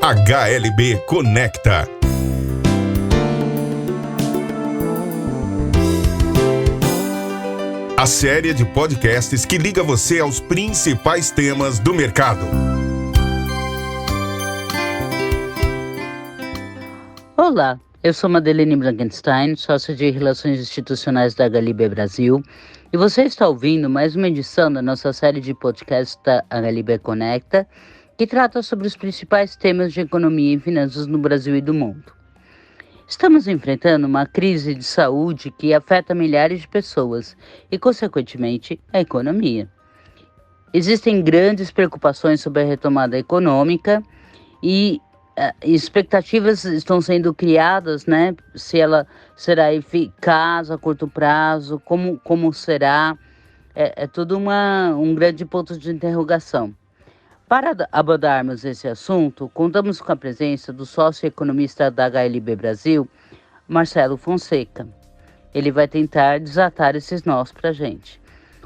HLB Conecta. A série de podcasts que liga você aos principais temas do mercado. Olá, eu sou Madeleine Blankenstein, sócia de Relações Institucionais da HLB Brasil, e você está ouvindo mais uma edição da nossa série de podcasts da HLB Conecta, que trata sobre os principais temas de economia e finanças no Brasil e do mundo. Estamos enfrentando uma crise de saúde que afeta milhares de pessoas e, consequentemente, a economia. Existem grandes preocupações sobre a retomada econômica e expectativas estão sendo criadas, né? Se ela será eficaz a curto prazo, como será, é tudo um grande ponto de interrogação. Para abordarmos esse assunto, contamos com a presença do sócio economista da HLB Brasil, Marcelo Fonseca. Ele vai tentar desatar esses nós para a gente.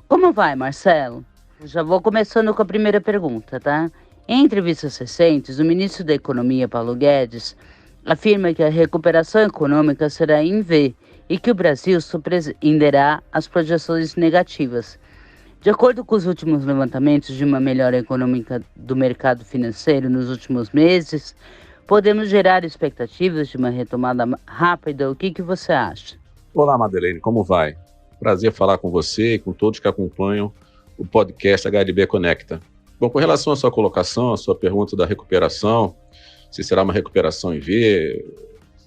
Como vai, Marcelo? Já vou começando com a primeira pergunta, tá? Em entrevistas recentes, o ministro da Economia, Paulo Guedes, afirma que a recuperação econômica será em V e que o Brasil surpreenderá as projeções negativas. De acordo com os últimos levantamentos de uma melhora econômica do mercado financeiro nos últimos meses, podemos gerar expectativas de uma retomada rápida. O que você acha? Olá, Madeleine, como vai? Prazer falar com você e com todos que acompanham o podcast HLB Conecta. Bom, com relação à sua colocação, à sua pergunta da recuperação, se será uma recuperação em V,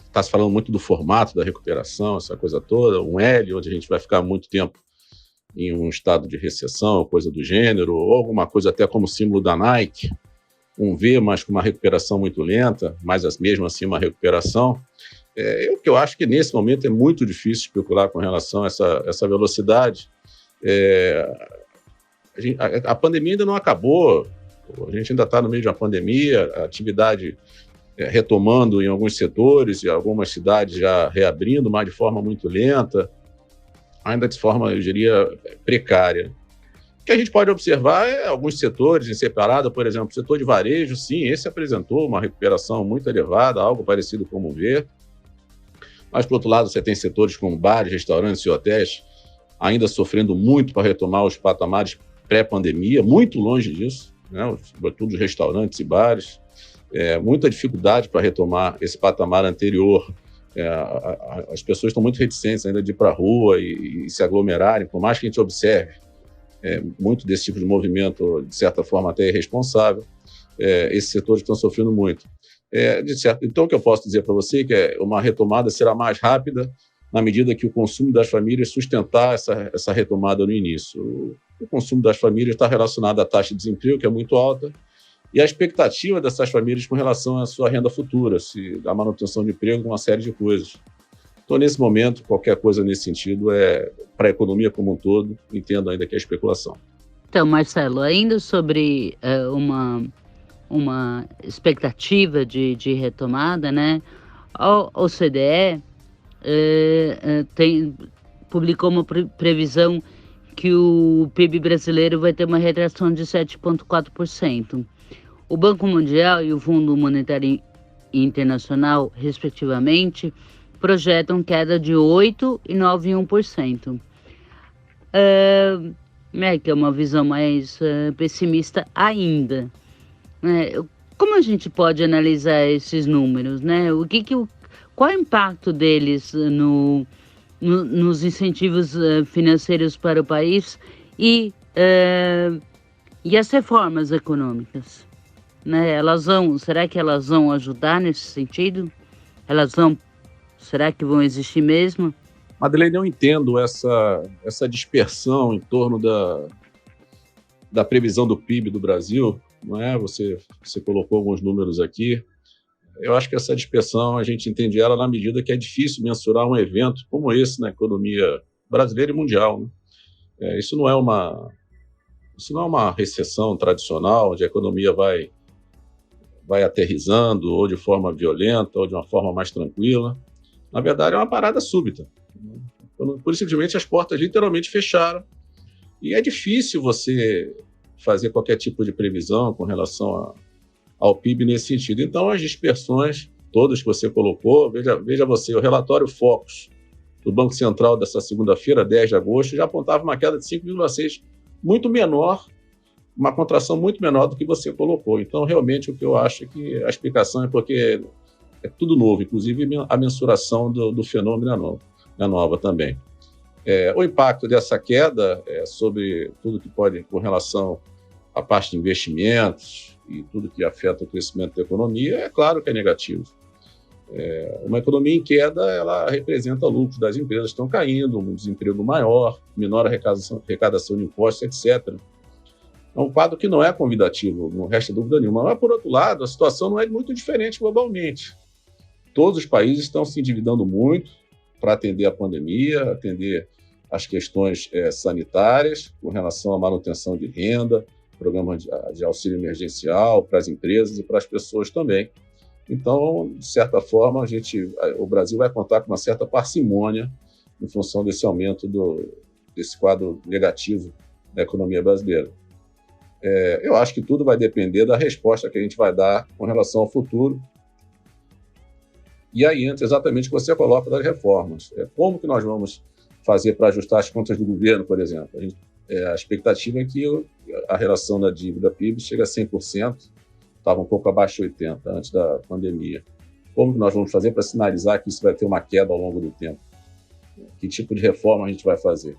está se falando muito do formato da recuperação, essa coisa toda, um L, onde a gente vai ficar muito tempo em um estado de recessão, coisa do gênero, ou alguma coisa até como símbolo da Nike, um V, mas com uma recuperação muito lenta, mas mesmo assim uma recuperação. O que eu acho que nesse momento é muito difícil especular com relação a essa velocidade. A pandemia ainda não acabou, a gente ainda está no meio de uma pandemia, a atividade retomando em alguns setores e algumas cidades já reabrindo, mas de forma muito lenta, ainda de forma, eu diria, precária. O que a gente pode observar é alguns setores em separado, por exemplo, o setor de varejo, sim, esse apresentou uma recuperação muito elevada, algo parecido com o V. Mas, por outro lado, você tem setores como bares, restaurantes e hotéis ainda sofrendo muito para retomar os patamares pré-pandemia, muito longe disso, né? Sobretudo os restaurantes e bares, muita dificuldade para retomar esse patamar anterior. As pessoas estão muito reticentes ainda de ir para a rua e se aglomerarem, por mais que a gente observe muito desse tipo de movimento, de certa forma até irresponsável, esses setores estão sofrendo muito. Então, o que eu posso dizer para você é que uma retomada será mais rápida na medida que o consumo das famílias sustentar essa retomada no início. O consumo das famílias está relacionado à taxa de desemprego, que é muito alta, e a expectativa dessas famílias com relação à sua renda futura, a manutenção de emprego, uma série de coisas. Então, nesse momento, qualquer coisa nesse sentido para a economia como um todo, entendo ainda que é especulação. Então, Marcelo, ainda sobre uma expectativa de retomada, né? A OCDE publicou uma previsão que o PIB brasileiro vai ter uma retração de 7,4%. O Banco Mundial e o Fundo Monetário Internacional, respectivamente, projetam queda de 8% e 9,1%. Que é uma visão mais pessimista ainda. Como a gente pode analisar esses números, né? Qual é o impacto deles nos incentivos financeiros para o país e as reformas econômicas? Né? Será que elas vão ajudar nesse sentido? Será que vão existir mesmo? Madeleine, eu entendo essa dispersão em torno da previsão do PIB do Brasil, não é? Você colocou alguns números aqui. Eu acho que essa dispersão, a gente entende ela na medida que é difícil mensurar um evento como esse na economia brasileira e mundial, né? Isso não é uma recessão tradicional, onde a economia vai aterrissando, ou de forma violenta, ou de uma forma mais tranquila. Na verdade, é uma parada súbita. Por simplesmente as portas literalmente fecharam. E é difícil você fazer qualquer tipo de previsão com relação ao PIB nesse sentido. Então, as dispersões, todas que você colocou, veja você, o relatório Focus do Banco Central dessa segunda-feira, 10 de agosto, já apontava uma queda de 5,6%, muito menor, uma contração muito menor do que você colocou. Então, realmente, o que eu acho é que a explicação é porque é tudo novo, inclusive a mensuração do fenômeno é nova também. O impacto dessa queda sobre tudo que pode, com relação à parte de investimentos e tudo que afeta o crescimento da economia, é claro que é negativo. Uma economia em queda, ela representa lucros das empresas que estão caindo, um desemprego maior, menor arrecadação de impostos, etc. É um quadro que não é convidativo, não resta dúvida nenhuma. Mas, por outro lado, a situação não é muito diferente globalmente. Todos os países estão se endividando muito para atender a pandemia, atender as questões sanitárias, com relação à manutenção de renda, programa de auxílio emergencial para as empresas e para as pessoas também. Então, de certa forma, o Brasil vai contar com uma certa parcimônia em função desse aumento desse quadro negativo da economia brasileira. Eu acho que tudo vai depender da resposta que a gente vai dar com relação ao futuro. E aí entra exatamente o que você coloca das reformas. Como que nós vamos fazer para ajustar as contas do governo, por exemplo? A expectativa é que a relação da dívida PIB chegue a 100%, estava um pouco abaixo de 80% antes da pandemia. Como que nós vamos fazer para sinalizar que isso vai ter uma queda ao longo do tempo? Que tipo de reforma a gente vai fazer?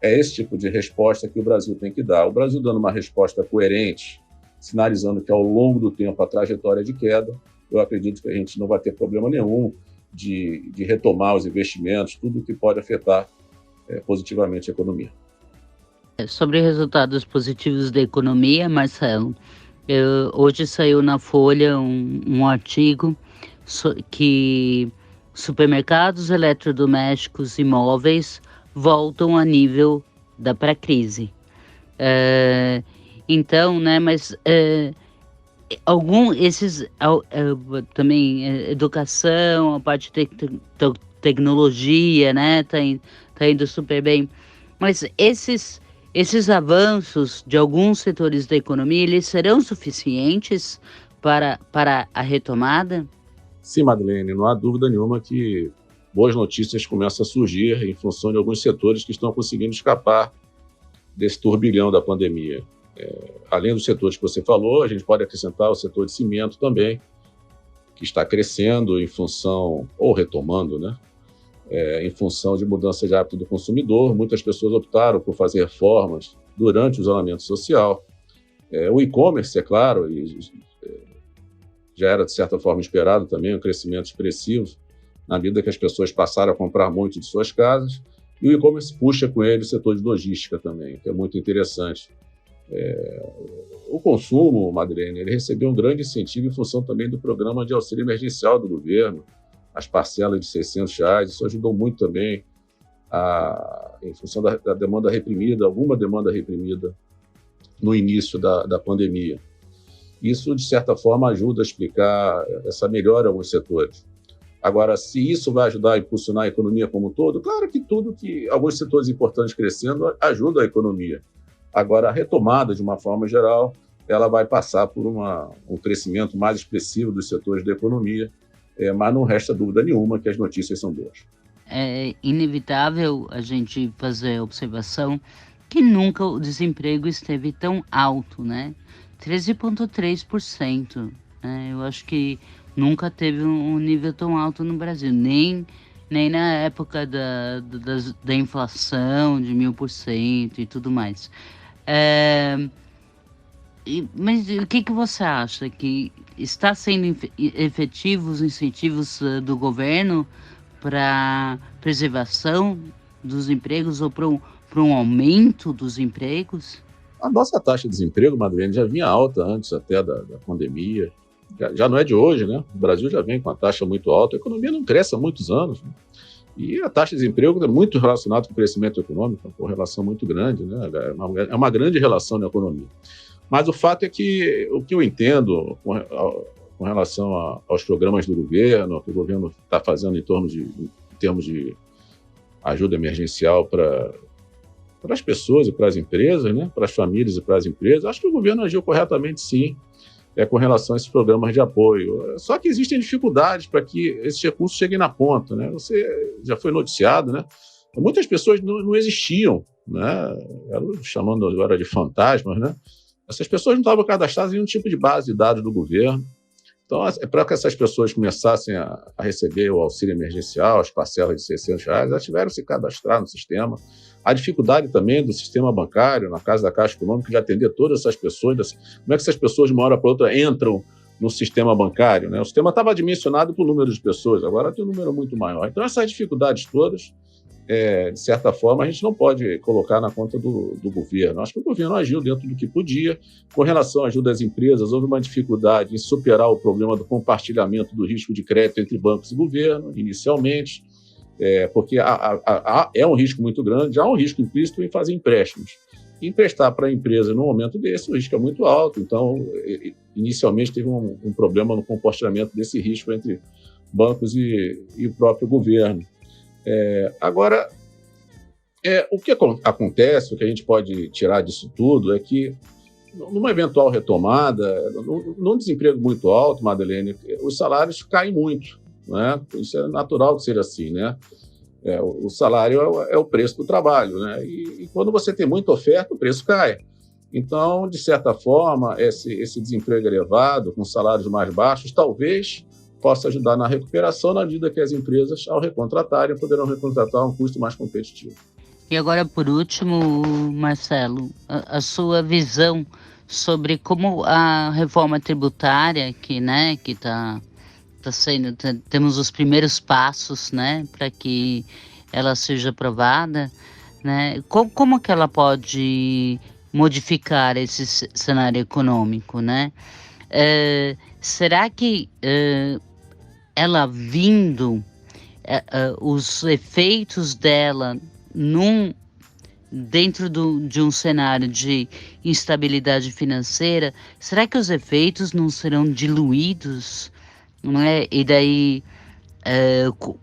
É esse tipo de resposta que o Brasil tem que dar. O Brasil dando uma resposta coerente, sinalizando que ao longo do tempo a trajetória é de queda, eu acredito que a gente não vai ter problema nenhum de retomar os investimentos, tudo que pode afetar positivamente a economia. Sobre resultados positivos da economia, Marcelo, hoje saiu na Folha um artigo que supermercados, eletrodomésticos e móveis voltam a nível da pré-crise. Então, né, mas também educação, a parte de tecnologia, né, tá indo super bem. Mas esses avanços de alguns setores da economia, eles serão suficientes para a retomada? Sim, Madeleine, não há dúvida nenhuma que boas notícias começam a surgir em função de alguns setores que estão conseguindo escapar desse turbilhão da pandemia. Além dos setores que você falou, a gente pode acrescentar o setor de cimento também, que está crescendo em função, ou retomando, né? Em função de mudança de hábito do consumidor. Muitas pessoas optaram por fazer reformas durante o isolamento social. O e-commerce, é claro, já era de certa forma esperado também, um crescimento expressivo, na medida que as pessoas passaram a comprar muito de suas casas, e o e-commerce puxa com ele o setor de logística também, que é muito interessante. O consumo, Madeleine, ele recebeu um grande incentivo em função também do programa de auxílio emergencial do governo, as parcelas de R$600, isso ajudou muito também em função da demanda reprimida, alguma demanda reprimida no início da pandemia. Isso, de certa forma, ajuda a explicar essa melhora em alguns setores. Agora, se isso vai ajudar a impulsionar a economia como um todo, claro que tudo que alguns setores importantes crescendo ajuda a economia. Agora, a retomada, de uma forma geral, ela vai passar por um crescimento mais expressivo dos setores da economia, mas não resta dúvida nenhuma que as notícias são boas. É inevitável a gente fazer a observação que nunca o desemprego esteve tão alto, né? 13,3%. Eu acho que nunca teve um nível tão alto no Brasil, nem na época da inflação de 1000% e tudo mais. Mas o que você acha? Que está sendo efetivos os incentivos do governo para preservação dos empregos ou para um aumento dos empregos? A nossa taxa de desemprego, Madeleine, já vinha alta antes até da pandemia. Já não é de hoje, né? O Brasil já vem com uma taxa muito alta. A economia não cresce há muitos anos, né? E a taxa de desemprego é muito relacionada com o crescimento econômico, uma correlação muito grande, né? É uma grande relação na economia. Mas o fato é que o que eu entendo com relação aos programas do governo, que o governo está fazendo em termos de ajuda emergencial para as pessoas e para as empresas, né? Para as famílias e para as empresas, acho que o governo agiu corretamente, sim. com relação a esses programas de apoio. Só que existem dificuldades para que esses recursos cheguem na ponta, né? Você já foi noticiado, né? Muitas pessoas não existiam, né? Chamando agora de fantasmas, né? Essas pessoas não estavam cadastradas em nenhum tipo de base de dados do governo. Então, para que essas pessoas começassem a receber o auxílio emergencial, as parcelas de R$600, elas tiveram que se cadastrar no sistema. A dificuldade também do sistema bancário, na casa da Caixa Econômica, de atender todas essas pessoas. Como é que essas pessoas, de uma hora para outra, entram no sistema bancário, né? O sistema estava dimensionado por número de pessoas, agora tem um número muito maior. Então, essas dificuldades todas, de certa forma, a gente não pode colocar na conta do governo. Acho que o governo agiu dentro do que podia. Com relação à ajuda às empresas, houve uma dificuldade em superar o problema do compartilhamento do risco de crédito entre bancos e governo, inicialmente, porque é um risco muito grande, há um risco implícito em fazer empréstimos. E emprestar para a empresa num momento desse, o risco é muito alto. Então, inicialmente, teve um problema no compartilhamento desse risco entre bancos e o próprio governo. Agora, o que acontece, o que a gente pode tirar disso tudo é que, numa eventual retomada, num desemprego muito alto, Madeleine, os salários caem muito, né? Isso é natural que seja assim, né? O salário é o preço do trabalho, né? E quando você tem muita oferta, o preço cai. Então, de certa forma, esse desemprego elevado, com salários mais baixos, talvez possa ajudar na recuperação, na medida que as empresas, ao recontratarem, poderão recontratar a um custo mais competitivo. E agora, por último, Marcelo, a sua visão sobre como a reforma tributária, que está sendo, temos os primeiros passos, né, para que ela seja aprovada, né, como que ela pode modificar esse cenário econômico, né? Será que ela vindo, os efeitos dela dentro de um cenário de instabilidade financeira, será que os efeitos não serão diluídos, não é? E daí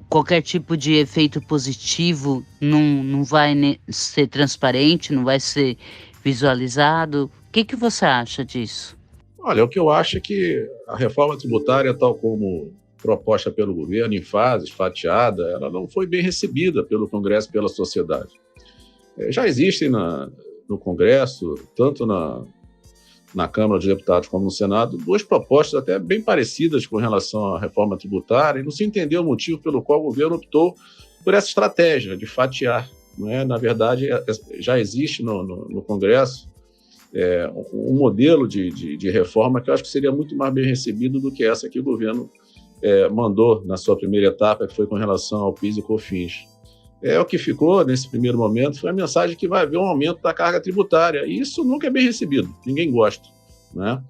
qualquer tipo de efeito positivo não vai ser transparente, não vai ser visualizado? O que você acha disso? Olha, o que eu acho é que a reforma tributária, tal como proposta pelo governo, em fases, fatiada, ela não foi bem recebida pelo Congresso e pela sociedade. Já existem no Congresso, tanto na Câmara dos Deputados como no Senado, duas propostas até bem parecidas com relação à reforma tributária, e não se entendeu o motivo pelo qual o governo optou por essa estratégia de fatiar, não é? Na verdade, já existe no Congresso um modelo de reforma que eu acho que seria muito mais bem recebido do que essa que o governo mandou na sua primeira etapa, que foi com relação ao PIS e COFINS. O que ficou nesse primeiro momento foi a mensagem que vai haver um aumento da carga tributária, e isso nunca é bem recebido, ninguém gosta, né?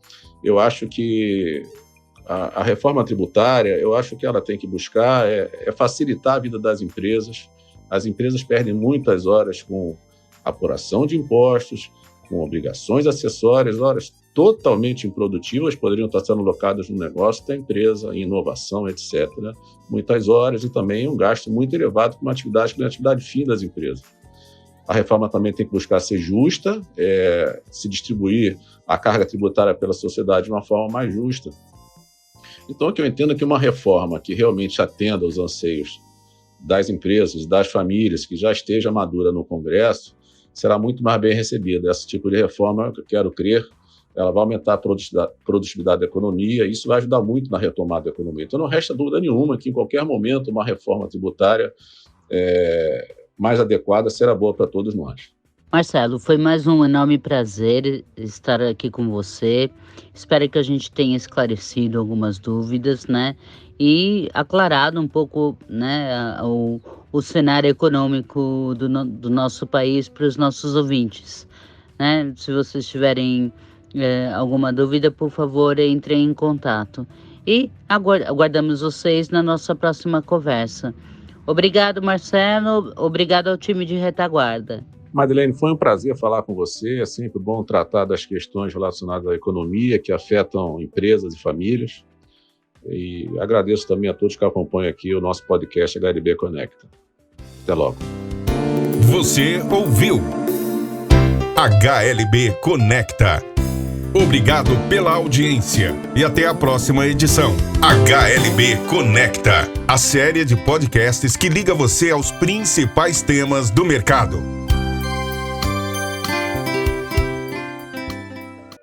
Eu acho que a reforma tributária, eu acho que ela tem que buscar facilitar a vida das empresas. As empresas perdem muitas horas com apuração de impostos, com obrigações acessórias, horas totalmente improdutivas, poderiam estar sendo alocadas no negócio da empresa, em inovação, etc. Muitas horas e também um gasto muito elevado com uma atividade que é a atividade fim das empresas. A reforma também tem que buscar ser justa, se distribuir a carga tributária pela sociedade de uma forma mais justa. Então, o que eu entendo é que uma reforma que realmente atenda aos anseios das empresas, das famílias, que já esteja madura no Congresso, será muito mais bem recebida. Esse tipo de reforma, eu quero crer, ela vai aumentar a produtividade da economia, e isso vai ajudar muito na retomada da economia. Então, não resta dúvida nenhuma que, em qualquer momento, uma reforma tributária mais adequada será boa para todos nós. Marcelo, foi mais um enorme prazer estar aqui com você. Espero que a gente tenha esclarecido algumas dúvidas, né? E aclarado um pouco, né, o cenário econômico do nosso país para os nossos ouvintes, né? Se vocês tiverem alguma dúvida, por favor, entrem em contato. E aguardamos vocês na nossa próxima conversa. Obrigado, Marcelo. Obrigado ao time de retaguarda. Madeleine, foi um prazer falar com você. É sempre bom tratar das questões relacionadas à economia que afetam empresas e famílias. E agradeço também a todos que acompanham aqui o nosso podcast HLB Conecta. Até logo. Você ouviu HLB Conecta. Obrigado pela audiência e até a próxima edição. HLB Conecta, a série de podcasts que liga você aos principais temas do mercado.